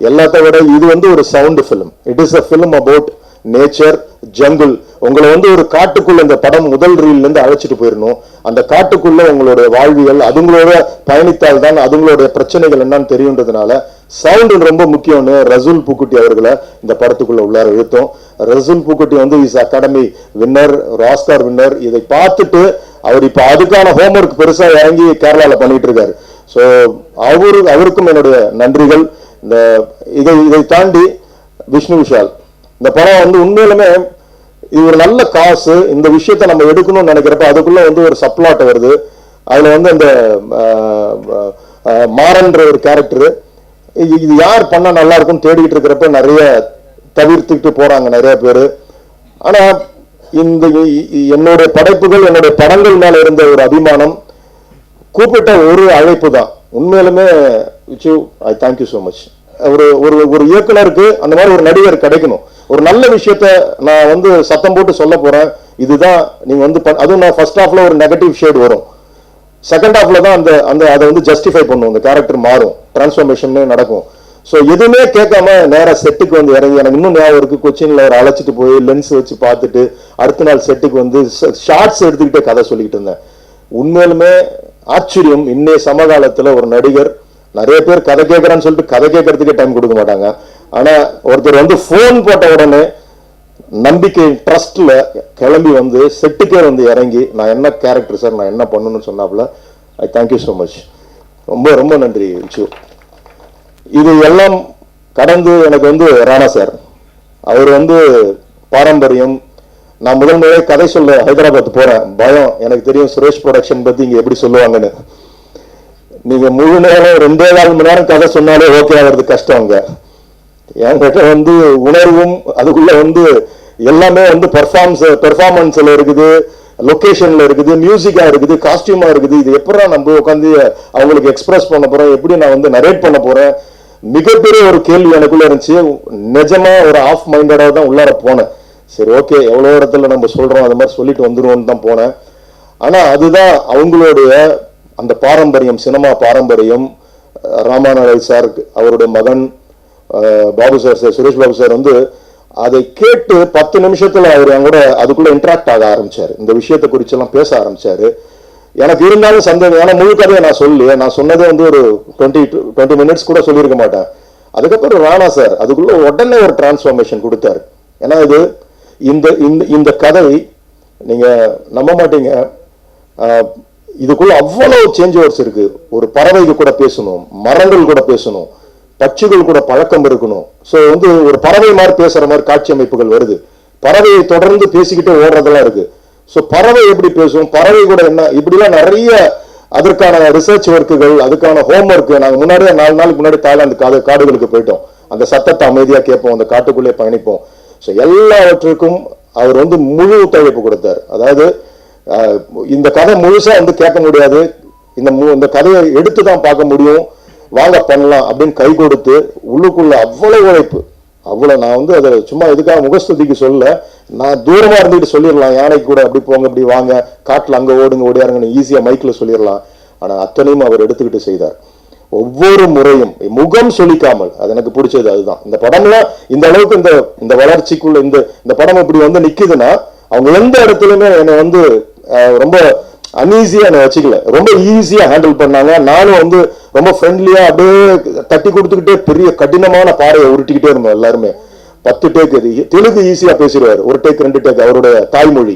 எல்லாத்த விட இது வந்து ஒரு sound film. It is a film about nature, jungle. உங்களை வந்து ஒரு காட்டுக்குள்ள இந்த படம் முதல் ரீல்ல இருந்து அழைச்சிட்டு போயிடணும். அந்த காட்டுக்குள்ள உங்களுடைய வாழ்வியல், அதுங்களோட பயணித்தால் தான் அதுங்களுடைய பிரச்சனைகள் என்னன்னு தெரியுன்றதுனால சவுண்ட் ரொம்ப முக்கியம்னு ரசூல் பூக்குட்டி அவர்களை இந்த படத்துக்குள்ள உள்ளார இழுத்தோம். ரசூல் பூக்குட்டி வந்து is academy winner, Oscar winner. இதை பார்த்துட்டு அவர் இப்ப அதுக்கான ஹோம்ஒர்க் பெருசா இறங்கி கேரளால பண்ணிட்டு இருக்காரு. ஸோ அவருக்கும் என்னுடைய நன்றிகள். இதை தாண்டி விஷ்ணு விஷால், இந்த படம் வந்து உண்மையிலுமே இது ஒரு நல்ல காசு. இந்த விஷயத்த நம்ம எடுக்கணும்னு நினைக்கிறப்ப அதுக்குள்ள வந்து ஒரு சப்ளாட் வருது. அதுல வந்து அந்த மாறன்ற ஒரு கேரக்டர், இது யார் பண்ணா நல்லா இருக்கும் தேடிட்டு இருக்கிறப்ப நிறைய தவிர்த்துக்கிட்டு போறாங்க நிறைய பேரு. ஆனா என்னுடைய படைப்புகள், என்னுடைய படங்கள் மேல இருந்த ஒரு அபிமானம், கூப்பிட்ட ஒரு அழைப்பு தான். உண்மையிலுமே ஐ தேங்க்யூ ஸோ மச். ஒரு இயக்குனருக்கு அந்த மாதிரி ஒரு நடிகர் கிடைக்கணும். ஒரு நல்ல விஷயத்த நான் வந்து சத்தம் போட்டு சொல்ல போறேன், இதுதான் நீங்க வந்து அதுவும் நான் ஃபர்ஸ்ட் ஹாஃப்ல ஒரு நெகட்டிவ் ஷேட் வரும், செகண்ட் ஹாஃப்ல தான் அதை வந்து ஜஸ்டிஃபை பண்ணும், அந்த கேரக்டர் மாறும், டிரான்ஸ்ஃபர்மேஷன் நடக்கும். ஸோ எதுவுமே கேட்காம நேரா செட்டுக்கு வந்து இறங்கி, எனக்கு இன்னும் ஞாபகம் இருக்கு, கொச்சின்ல ஒரு அழைச்சிட்டு போய் லென்ஸ் வச்சு பார்த்துட்டு அடுத்த நாள் செட்டுக்கு வந்து ஷார்ட்ஸ் எடுத்துக்கிட்டே கதை சொல்லிக்கிட்டு இருந்தேன். உண்மையிலுமே ஆச்சரியம். இன்னைய சமகாலத்துல ஒரு நடிகர், நிறைய பேர் கதை கேட்கறான்னு சொல்லிட்டு கதை கேட்கறதுக்கே டைம் கொடுக்க மாட்டாங்க. ஆனா ஒருத்தர் வந்து போன் போட்ட உடனே நம்பிக்கை ட்ரஸ்ட்ல கிளம்பி வந்து செட்டுக்கே வந்து இறங்கி, நான் என்ன கேரக்டர் சார், நான் என்ன பண்ணணும்னு சொன்னாப்புல. I thank you so much. ரொம்ப ரொம்ப நன்றி விச்சு. இது எல்லாம் கடந்து எனக்கு வந்து ராணா சார், அவர் வந்து பாரம்பரியம். நான் முதல் முறை கதை சொல்ல ஹைதராபாத் போறேன், பயம். எனக்கு தெரியும் சுரேஷ் ப்ரொடக்ஷன் பத்தி இங்க எப்படி சொல்லுவாங்கன்னு. நீங்க முழு நேரம் 2.25 மணி நேரம் கதை சொன்னாலே ஓகே ஆகிறது கஷ்டம். என்கிட்ட வந்து உணர்வும் அதுக்குள்ள வந்து எல்லாமே வந்து பெர்ஃபார்மன்ஸ்ல இருக்குது, லொகேஷன்ல இருக்குது, மியூசிக்கா இருக்குது, காஸ்டியூமா இருக்குது. இது எப்படி நம்ம உட்காந்து அவங்களுக்கு எக்ஸ்பிரஸ் பண்ண போறேன், எப்படி நான் வந்து நரேட் பண்ண போறேன், மிகப்பெரிய ஒரு கேள்வி எனக்குள்ள இருந்துச்சு. நிஜமா ஒரு ஆஃப் மைண்டடா தான் உள்ளார போனேன். சரி ஓகே, எவ்வளோ இடத்துல நம்ம சொல்றோம், அது மாதிரி சொல்லிட்டு வந்துருவோம்னு தான் போனேன். ஆனா அதுதான் அவங்களுடைய அந்த பாரம்பரியம், சினிமா பாரம்பரியம். ராமாநாதன் சார், அவருடைய மகன் பாபு சார், சுரேஷ் பாபு சார் வந்து அதை கேட்டு 10 நிமிஷத்துல அவர் என் கூட அதுக்குள்ள இன்ட்ராக்ட் ஆக ஆரம்பிச்சாரு, இந்த விஷயத்தை குறிச்செல்லாம் பேச ஆரம்பிச்சாரு. எனக்கு இருந்தாலும் சந்தேகம், ஏன்னா முழு கதையை நான் சொன்னதே வந்து ஒரு 20 மினிட்ஸ் கூட சொல்லியிருக்க மாட்டேன். அதுக்கப்புறம் ராணா சார் அதுக்குள்ள உடனே ஒரு டிரான்ஸ்ஃபார்மேஷன் கொடுத்தாரு. ஏன்னா இது இந்த கதை நீங்க நம்ப மாட்டீங்க, இதுக்குள்ள அவ்வளவு சேஞ்ச் ஓவர்ஸ் இருக்கு. ஒரு பறவைக்கு கூட பேசணும், மரங்கள் கூட பேசணும், பட்சிகள் கூட பழக்கம் இருக்கணும். ஸோ வந்து ஒரு பறவை மாதிரி பேசுற மாதிரி காட்சி அமைப்புகள் வருது. பறவையை தொடர்ந்து பேசிக்கிட்டே ஓடுறதெல்லாம் இருக்கு. ஸோ பறவை எப்படி பேசும், பறவை கூட என்ன, இப்படிலாம் நிறைய அதற்கான ரிசர்ச் ஒர்க்குகள், அதுக்கான ஹோம் ஒர்க். நாங்கள் முன்னாடியே 4 நாளுக்கு முன்னாடி தாய்லாந்து காடுகளுக்கு போயிட்டோம். அந்த சத்தத்தை அமைதியா கேட்போம், அந்த காட்டுக்குள்ளே பயணிப்போம். ஸோ எல்லாவற்றுக்கும் அவர் வந்து முழு ஒத்துழைப்பு கொடுத்தார். அதாவது இந்த கதை முழுசா வந்து கேட்க முடியாது, இந்த கதையை எடுத்து தான் பார்க்க முடியும், வாங்க பண்ணலாம் அப்படின்னு கை கொடுத்து உள்ளுக்குள்ள அவ்வளவு உழைப்பு, அவ்வளவு நான் வந்து அதை சும்மா இதுக்காக முகஸ்துதிக்கு சொல்ல, நான் தூரமா இருந்துட்டு சொல்லிடலாம், யானைக்கு கூட அப்படி போங்க இப்படி வாங்க, காட்டுல அங்க ஓடுங்க ஓடியாருங்கன்னு ஈஸியா மைக்ல சொல்லிடலாம். ஆனா அத்தனையும் அவர் எடுத்துக்கிட்டு செய்தார். ஒவ்வொரு முறையும் முகம் சொலிக்காமல், அது எனக்கு பிடிச்சது. அதுதான் இந்த படம்லாம் இந்த அளவுக்கு இந்த வளர்ச்சிக்குள்ள இந்த படம் இப்படி வந்து நிக்குதுன்னா, அவங்க எந்த இடத்துலயுமே என்னை வந்து ரொம்ப அன்ஈஸியா என்னை வச்சுக்கல, ரொம்ப ஈஸியா ஹேண்டில் பண்ணாங்க. நானும் வந்து ரொம்ப ஃப்ரெண்ட்லியா அப்படியே தட்டி கொடுத்துக்கிட்டே பெரிய கடினமான பாறையை உருட்டிக்கிட்டே இருந்தோம் எல்லாருமே. 10 டேக் தெலுங்கு ஈஸியா பேசிடுவாரு, 1 டேக் 2 டேக் அவருடைய தாய்மொழி.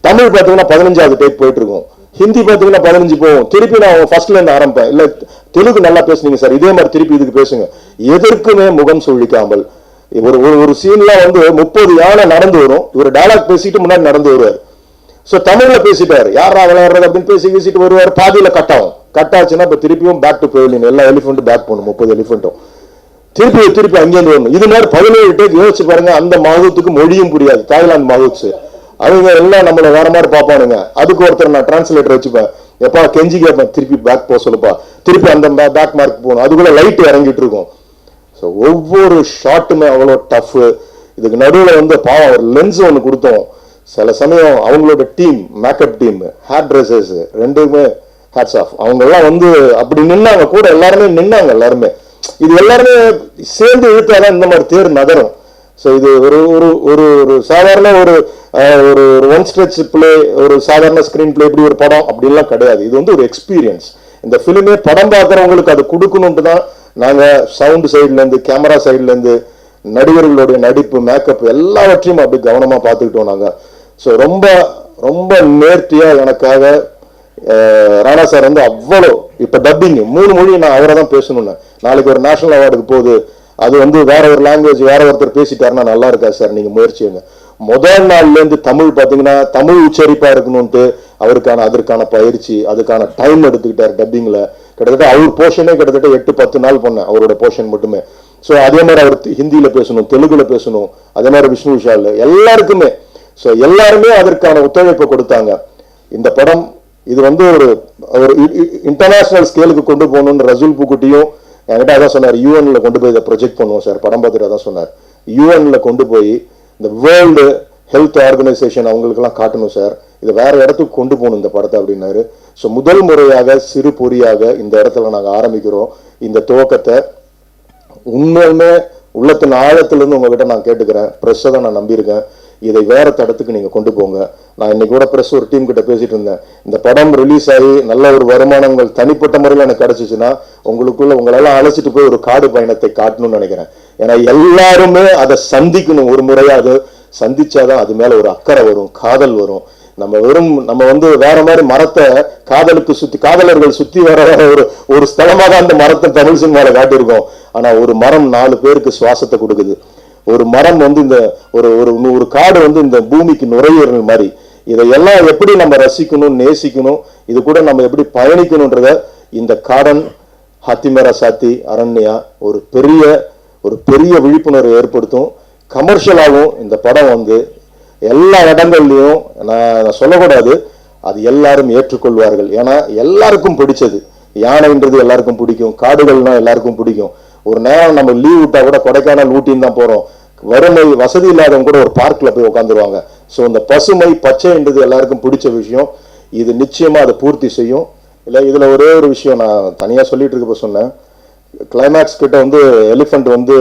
தமிழ் பாத்தீங்கன்னா 15வது டேக் போயிட்டு இருக்கும், ஹிந்தி பாத்தீங்கன்னா 15 போகும். திருப்பி நான் ஃபர்ஸ்ட்ல இருந்து ஆரம்பிப்பேன், இல்ல தெலுங்கு நல்லா பேசுனீங்க சார், இதே மாதிரி திருப்பி இதுக்கு பேசுங்க. எதற்குமே முகம் சொல்லிக்காமல் ஒரு சீன்ல வந்து 30 யானை நடந்து வரும், இவர் டயலாக் பேசிட்டு முன்னாடி நடந்து வருவார். சோ தமிழ்ல பேசிட்டாரு, யாரா விளையாடுறது அப்படின்னு பேசிட்டு வருவார். பாதியில கட் ஆச்சுன்னா இப்ப திருப்பியும் பேக் டு பெவிலியன், எல்லா எலிஃபென்ட்டும் பேக் பண்ணும், 30 எலிஃபென்ட்டும் திருப்பி அங்கேருந்து வரணும். இது மாதிரி 17 டேக் யோசிச்சு பாருங்க. அந்த மாதத்துக்கு மொழியும் புரியாது, தாய்லாந்து மாதத்து அவங்க எல்லாம் நம்மள வேற மாதிரி பாப்பானுங்க. அதுக்கு ஒருத்தர் நான் டிரான்ஸ்லேட்டர் வச்சுப்பேன், எப்பா கெஞ்சி கேட்பேன், திருப்பி பேக் போக சொல்லுப்பா, திருப்பி அந்த பேக் மார்க் போகணும், அதுக்குள்ள லைட் இறங்கிட்டு இருக்கும். ஸோ ஒவ்வொரு ஷாட்டுமே அவ்வளோ டஃப். இதுக்கு நடுவில் வந்து பாவம் ஒரு லென்ஸ் ஒன்று கொடுத்தோம். சில சமயம் அவங்களோட team, makeup team, hair dressers ரெண்டுமே ஹேட்ஸ் ஆஃப். அவங்க எல்லாம் வந்து அப்படி நின்னாங்க, கூட எல்லாருமே நின்னாங்க. எல்லாருமே இது எல்லாருமே சேர்ந்து இழுத்தாதான் இந்த மாதிரி தேர் நகரும். ஸோ இது ஒரு ஒரு ஒரு ஒரு சாதாரண ஒரு ஒரு ஒன் ஸ்ட்ரெச் பிளே, ஒரு சாதாரண ஸ்கிரீன் பிளே, இப்படி ஒரு படம் அப்படின்லாம் கிடையாது. இது வந்து ஒரு எக்ஸ்பீரியன்ஸ். இந்த ஃபிலிமே படம் பார்க்குறவங்களுக்கு அது கொடுக்கணுன்ட்டு தான் நாங்கள் சவுண்ட் சைட்லேருந்து, கேமரா சைட்லேருந்து, நடிகர்களுடைய நடிப்பு, மேக்கப் எல்லாவற்றையும் அப்படி கவனமாக பார்த்துக்கிட்டோம் நாங்கள். ஸோ ரொம்ப ரொம்ப நேர்த்தியாக எனக்காக ராணா சார் வந்து அவ்வளோ, இப்போ டப்பிங் 3 மொழி நான் அவரை தான் பேசணும்னு. நாளைக்கு ஒரு நேஷனல் அவார்டுக்கு போகுது, அது வந்து வேற ஒரு லாங்குவேஜ் வேற ஒருத்தர் பேசிட்டாருன்னா நல்லா இருக்கா சார், நீங்க முயற்சிங்க. முதல் நாள்ல இருந்து தமிழ் பாத்தீங்கன்னா தமிழ் உச்சரிப்பா இருக்கணும்ட்டு அதற்கான பயிற்சி, அதுக்கான டைம் எடுத்துக்கிட்டாரு டப்பிங்ல. கிட்டத்தட்ட அவர் போர்ஷனே கிட்டத்தட்ட 8-10 நாள் பண்ணேன், அவரோட போர்ஷன் மட்டுமே. ஸோ அதே மாதிரி அவர் ஹிந்தியில பேசணும், தெலுங்குல பேசணும், அதே மாதிரி விஷ்ணு விஷால் எல்லாருக்குமே. ஸோ எல்லாருமே அதற்கான ஒத்துழைப்பை கொடுத்தாங்க. இந்த படம் இது வந்து ஒரு இன்டர்நேஷனல் ஸ்கேலுக்கு கொண்டு போகணும்னு ரசூல் பூக்குட்டியும் என்கிட்ட அதான் சொன்னார், யூஎன்ல கொண்டு போய் இதை ப்ரொஜெக்ட் பண்ணுவோம் சார், படம் பார்த்துட்டு அதான் சொன்னார். யூஎன்ல கொண்டு போய் இந்த வேர்ல்டு ஹெல்த் ஆர்கனைசேஷன் அவங்களுக்கெல்லாம் காட்டணும் சார், இதை வேற இடத்துக்கு கொண்டு போகணும் இந்த படத்தை அப்படின்னாரு. ஸோ முதல் முறையாக சிறு பொறியாக இந்த இடத்துல நாங்கள் ஆரம்பிக்கிறோம். இந்த துவக்கத்தை உண்மையுமே உள்ளத்தின் ஆழத்திலிருந்து உங்ககிட்ட நான் கேட்டுக்கிறேன். ப்ரெஸ்ஸை தான் நான் நம்பியிருக்கேன், இதை வேற தடத்துக்கு நீங்க கொண்டு போங்க. நான் இன்னைக்கு கூட பிரஸ் ஒரு டீம் கிட்ட பேசிட்டு இருந்தேன், இந்த படம் ரிலீஸ் ஆகி நல்ல ஒரு வருமானங்கள் தனிப்பட்ட முறையில் எனக்கு கிடைச்சிச்சுன்னா உங்களெல்லாம் அழைச்சிட்டு போய் ஒரு காடு பயணத்தை காட்டணும்னு நினைக்கிறேன். ஏன்னா எல்லாருமே அதை சந்திக்கணும், ஒரு முறையாவது சந்திச்சாதான் அது மேல ஒரு அக்கறை வரும், காதல் வரும். நம்ம வந்து வேற மாதிரி மரத்தை காதலர்கள் சுத்தி வர ஒரு ஸ்தலமாக தான் அந்த மரத்தை தமிழ் சினிமால காட்டியிருக்கோம். ஆனா ஒரு மரம் 4 பேருக்கு சுவாசத்தை கொடுக்குது. ஒரு மரம் வந்து இந்த ஒரு காடு வந்து இந்த பூமிக்கு நுரையீரல் மாதிரி. இதையெல்லாம் எப்படி நம்ம ரசிக்கணும், நேசிக்கணும், இது கூட நம்ம எப்படி பயணிக்கணும்ன்றத இந்த காடன், ஹத்திமேரா சாத்தி, அரண்யா ஒரு பெரிய விழிப்புணர்வு ஏற்படுத்தும். கமர்ஷியலாகவும் இந்த படம் வந்து எல்லா இடங்கள்லையும் நான் சொல்லக்கூடாது, அது எல்லாரும் ஏற்றுக்கொள்வார்கள். ஏன்னா எல்லாருக்கும் பிடிச்சது யானைன்றது எல்லாருக்கும் பிடிக்கும், காடுகள்னா எல்லாருக்கும் பிடிக்கும். ஒரு நேரம் நம்ம லீவ் விட்டா கூட கொடைக்கானல் ஊட்டின்னு தான் போறோம், வறுமை வசதி இல்லாதவங்க கூட ஒரு பார்க்ல போய் உட்காந்துருவாங்க. ஸோ இந்த பசுமை பச்சைன்றது எல்லாருக்கும் பிடிச்ச விஷயம். இது நிச்சயமா அதை பூர்த்தி செய்யும். இல்லை இதுல ஒரே ஒரு விஷயம் நான் தனியா சொல்லிட்டு இருக்கப்ப சொன்னேன், கிளைமேக்ஸ் கிட்ட வந்து எலிஃபண்ட் வந்து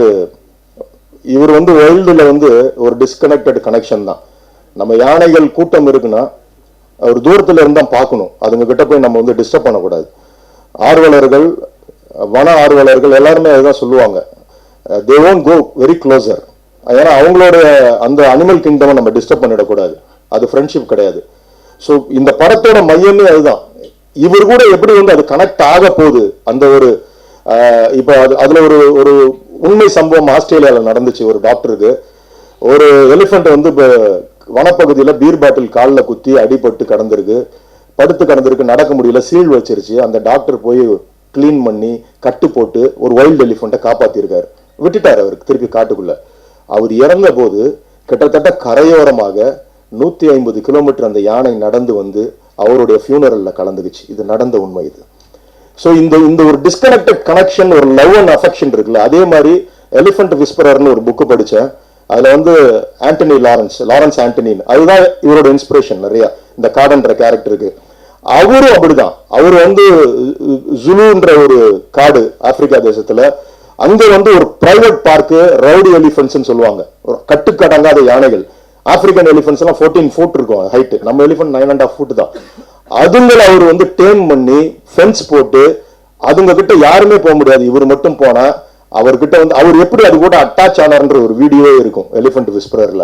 இவர் வந்து வைல்டுல வந்து ஒரு டிஸ்கனெக்டட் கனெக்ஷன் தான். நம்ம யானைகள் கூட்டம் இருக்குன்னா அவர் தூரத்துல இருந்தா பார்க்கணும், அதுங்க கிட்ட போய் நம்ம வந்து டிஸ்டர்ப் பண்ணக்கூடாது. ஆர்வலர்கள், வன ஆர்வலர்கள் எல்லாருமே அதுதான் சொல்லுவாங்க, they won't go very closer. ஏன்னா அவங்களோட அந்த அனிமல் கிங்டமை நம்ம டிஸ்டர்ப் பண்ணிடக்கூடாது, அது ஃப்ரெண்ட்ஷிப் கிடையாது. ஸோ இந்த படத்தோட மையமே அதுதான். இவர் கூட எப்படி வந்து அது கனெக்ட் ஆக போகுது, அந்த ஒரு இப்போ அதுல ஒரு உண்மை சம்பவம் ஆஸ்திரேலியாவில் நடந்துச்சு. ஒரு டாக்டருக்கு ஒரு எலிஃபண்ட் வந்து இப்போ வனப்பகுதியில் பீர் பாட்டில் காலில் குத்தி அடிபட்டு படுத்து கடந்திருக்கு, நடக்க முடியல, சீல் வச்சிருச்சு. அந்த டாக்டர் போய் கிளீன் பண்ணி கட்டு போட்டு ஒரு வைல்டு எலிஃபண்ட்டை காப்பாத்திருக்காரு, விட்டுட்டார் அவருக்கு திருப்பி காட்டுக்குள்ள. அவர் இறந்த போது கிட்டத்தட்ட கரையோரமாக 150 கிலோமீட்டர் அந்த யானை நடந்து வந்து அவருடைய ஃபியூனரல்ல கலந்துக்குச்சு. இது நடந்த உண்மை இது. ஸோ இந்த ஒரு டிஸ்கனெக்டட் கனெக்ஷன், ஒரு லவ் அண்ட் அஃபெக்ஷன் இருக்குல்ல, அதே மாதிரி எலிஃபண்ட் விஸ்பரர்னு ஒரு புக்கு படித்தேன். அதில் வந்து ஆண்டனி லாரன்ஸ் ஆண்டனின்னு, அதுதான் இவரோட இன்ஸ்பிரேஷன் நிறையா இந்த காடன்ற கேரக்டருக்கு. அவரும் அப்படிதான். அவர் வந்து ஜுலுன்ற ஒரு காடு ஆப்பிரிக்கா தேசத்துல, அங்க வந்து ஒரு பிரைவேட் பார்க்கு, ரவுடி எலிஃபென்ட்ஸ் சொல்லுவாங்க, ஒரு கட்டுக்கடங்காத யானைகள். ஆப்பிரிக்கன் எலிஃபென்ட்ஸ் எல்லாம் 14 ஃபுட் இருக்கும் ஹைட், நம்ம எலிஃபென்ட் 9.5 ஃபுட் தான். அதுங்களை அவர் வந்து டேம் பண்ணி ஃபென்ஸ் போட்டு அதுங்க கிட்ட யாருமே போக முடியாது, இவர் மட்டும் போனா அவர்கிட்ட வந்து அவர் எப்படி அது கூட அட்டாச் ஆனார்ன்ற ஒரு வீடியோவே இருக்கும் எலிஃபென்ட் விஸ்பரர்ல.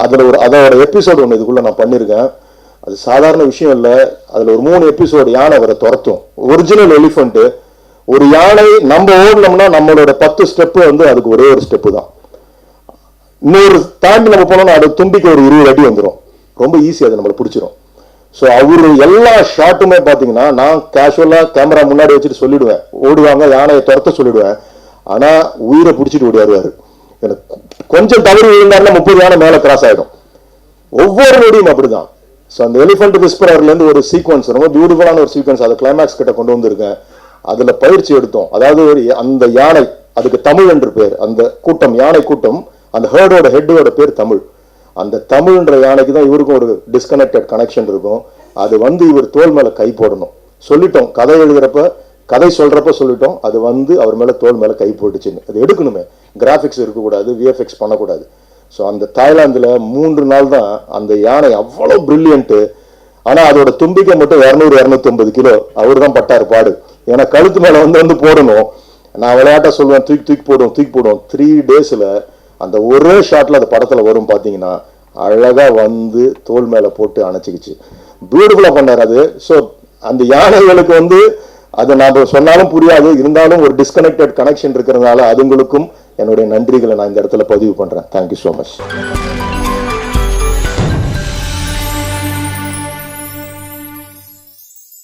அதுல ஒரு அதோட எபிசோடு ஒன்று இதுக்குள்ள நான் பண்ணியிருக்கேன். அது சாதாரண விஷயம் இல்லை. அதுல ஒரு 3 எபிசோடு யானை அவரை துரத்தும். ஒரிஜினல் எலிஃபென்ட் ஒரு யானை நம்ம ஓடணும்னா நம்மளோட 10 ஸ்டெப்பு வந்து அதுக்கு ஒரே ஒரு ஸ்டெப்பு தான். இன்னொரு தாண்டி நம்ம போனோம்னா அது தும்பிக்கு ஒரு 20 அடி வந்துடும். ரொம்ப ஈஸி, அது நம்மளை பிடிச்சிரும். ஸோ அவரு எல்லா ஷாட்டுமே பார்த்தீங்கன்னா நான் கேஷுவலா கேமரா முன்னாடி வச்சுட்டு சொல்லிடுவேன், ஓடுவாங்க யானையை துரத்த சொல்லிடுவேன். ஆனா உயிரை பிடிச்சிட்டு ஓடியாருவாரு. எனக்கு கொஞ்சம் தவறி விழுந்தாருன்னா 30 யானை மேல கிராஸ் ஆயிடும். ஒவ்வொரு நொடியும் அப்படிதான். ஸோ அந்த எலிஃபென்ட் விஸ்பரர்ல இருந்து ஒரு சீக்வன்ஸ், ரொம்ப பியூட்டிஃபுல்லான ஒரு சீக்வன்ஸ், அதை கிளைமேக்ஸ் கிட்ட கொண்டு வந்திருக்கேன். அதுல பயிற்சி எடுத்தோம். அதாவது அந்த யானை, அதுக்கு தமிழ் என்று பேர், அந்த கூட்டம் யானை கூட்டம், அந்த ஹேர்டோட ஹெட்டோட பேர் தமிழ். அந்த தமிழ்ன்ற யானைக்கு தான் இவருக்கும் ஒரு டிஸ்கனெக்டட் கனெக்ஷன் இருக்கும். அது வந்து இவர் தோல் மேல கை போடணும் சொல்லிட்டோம். கதை எழுதுறப்ப, கதை சொல்றப்ப சொல்லிட்டோம். அது வந்து அவர் மேல தோல் மேல கை போட்டுச்சுன்னு. அது எடுக்கணுமே, கிராஃபிக்ஸ் இருக்கக்கூடாது, விஎஃப்எக்ஸ் பண்ணக்கூடாது. ஸோ அந்த தாய்லாந்துல 3 நாள் தான் அந்த யானை அவ்வளோ பிரில்லியன்ட்டு. ஆனா அதோட தும்பிக்கை மட்டும் 200-250 கிலோ. அவர் தான் பட்டார் பாடு. ஏன்னா கழுத்து மேல வந்து போடணும். நான் விளையாட்ட சொல்லுவேன், தூக்கி போடுவோம் 3 டேஸ்ல அந்த ஒரே ஷாட்ல அந்த படத்துல வரும் பாத்தீங்கன்னா, அழகா வந்து தோல் மேல போட்டு அணைச்சிக்கிச்சு. பியூட்டிஃபுல்லா பண்ணார் அது. ஸோ அந்த யானைகளுக்கு வந்து அதை நான் சொன்னாலும் புரியாது, இருந்தாலும் ஒரு டிஸ்கனெக்டட் கனெக்ஷன் இருக்கிறதுனால அதுங்களுக்கும் என்னுடைய நன்றிகளை நான் இந்த இடத்துல பதிவு பண்றேன். Thank you so much.